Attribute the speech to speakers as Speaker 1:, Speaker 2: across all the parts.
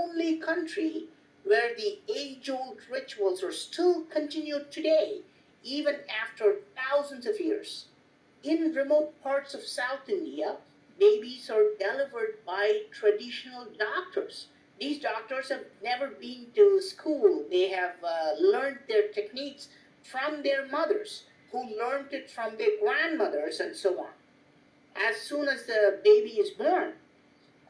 Speaker 1: only country where the age-old rituals are still continued today, even after thousands of years. In remote parts of South India, babies are delivered by traditional doctors. These doctors have never been to school. They have learned their techniques from their mothers, who learned it from their grandmothers, and so on. As soon as the baby is born,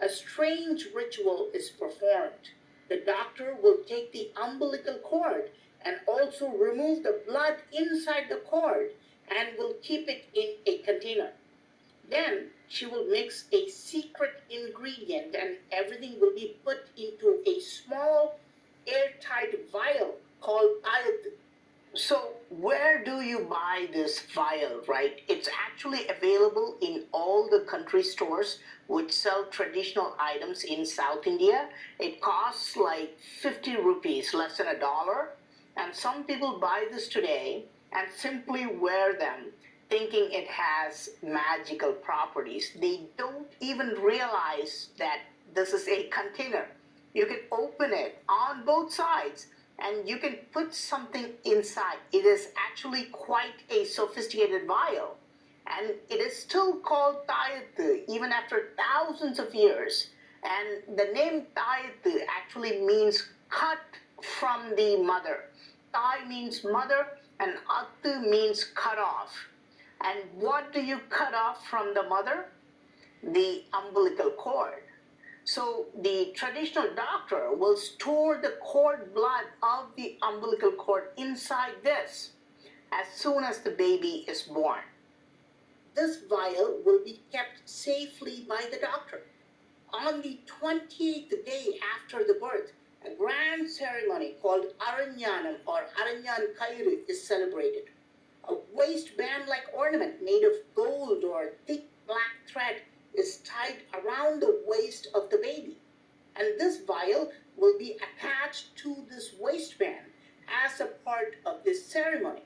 Speaker 1: a strange ritual is performed. The doctor will take the umbilical cord and also remove the blood inside the cord and will keep it in a container. Then she will mix a secret ingredient and everything will be put into a small airtight vial called ayat. So, where do you buy this vial, right? It's actually available in all the country stores which sell traditional items in South India. It costs like 50 rupees, less than $1. And some people buy this today and simply wear them thinking it has magical properties. They don't even realize that this is a container. You can open it on both sides and you can put something inside. It is actually quite a sophisticated vial. And it is still called Tayat even after thousands of years. And the name Tayat actually means cut from the mother. Tai means mother and At means cut off. And what do you cut off from the mother? The umbilical cord. So the traditional doctor will store the cord blood of the umbilical cord inside this as soon as the baby is born. This vial will be kept safely by the doctor. On the 28th day after the birth, a grand ceremony called Aranyanam or Aranyan Kairu is celebrated. A waistband-like ornament made of gold or thick black thread is tied around the waist of the baby. And this vial will be attached to this waistband as a part of this ceremony.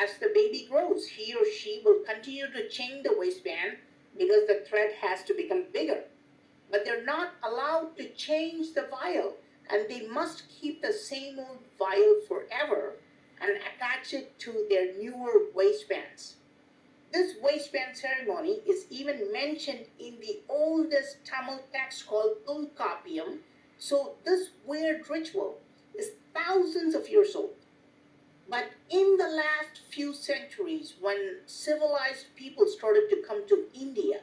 Speaker 1: As the baby grows, he or she will continue to change the waistband because the thread has to become bigger. But they're not allowed to change the vial, and they must keep the same old vial forever and attach it to their newer waistbands. This waistband ceremony is even mentioned in the oldest Tamil text called Tulkapiyam. So this weird ritual is thousands of years old. But in the last few centuries, when civilized people started to come to India,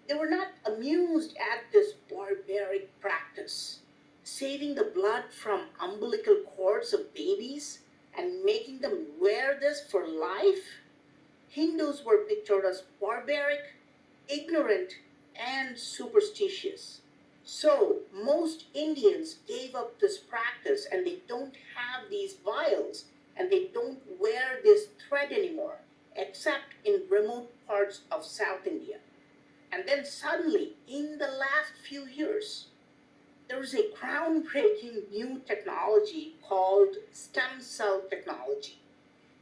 Speaker 1: they were not amused at this barbaric practice. Saving the blood from umbilical cords of babies and making them wear this for life? Hindus were pictured as barbaric, ignorant, and superstitious. So most Indians gave up this practice and they don't have these vials and they don't wear this thread anymore, except in remote parts of South India. And then suddenly, in the last few years, there is a groundbreaking new technology called stem cell technology.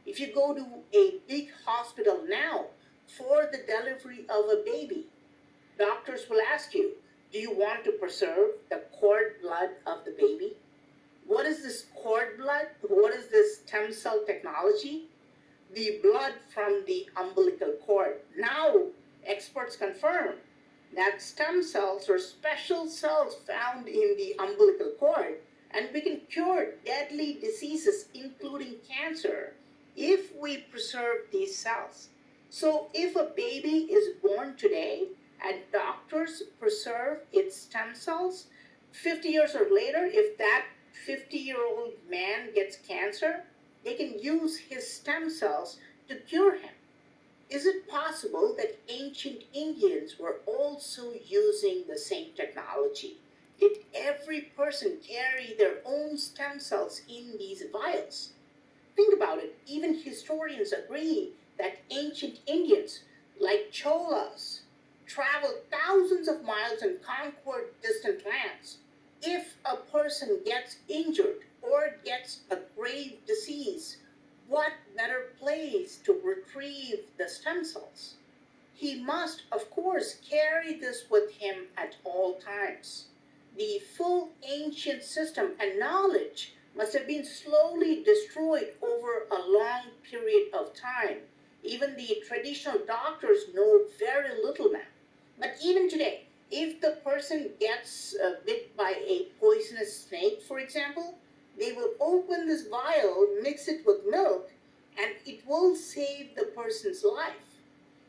Speaker 1: If you go to a big hospital now for the delivery of a baby, doctors will ask you, do you want to preserve the cord blood of the baby? What is this cord blood? What is this stem cell technology? The blood from the umbilical cord. Now, experts confirm that stem cells are special cells found in the umbilical cord, and we can cure deadly diseases, including cancer, if we preserve these cells. So if a baby is born today and doctors preserve its stem cells, 50 years or later, if that 50-year-old man gets cancer, they can use his stem cells to cure him. Is it possible that ancient Indians were also using the same technology? Did every person carry their own stem cells in these vials? Think about it. Even historians agree that ancient Indians, like Cholas, traveled thousands of miles and conquered distant lands. If a person gets injured or gets a grave disease, what better place to retrieve the stem cells? He must, of course, carry this with him at all times. The full ancient system and knowledge must have been slowly destroyed over a long period of time. Even the traditional doctors know very little now. But even today, if the person gets bit by a poisonous snake, for example, they will open this vial, mix it with milk, and it will save the person's life.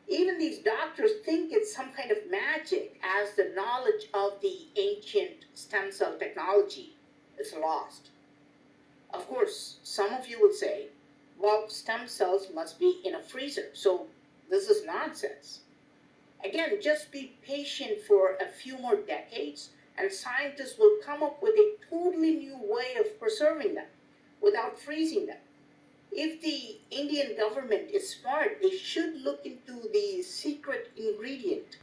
Speaker 1: Even these doctors think it's some kind of magic, as the knowledge of the ancient stem cell technology is lost. Of course, some of you will say, well, stem cells must be in a freezer, so this is nonsense. Again, just be patient for a few more decades, and scientists will come up with a totally new way of preserving them without freezing them. If the Indian government is smart, they should look into the secret ingredient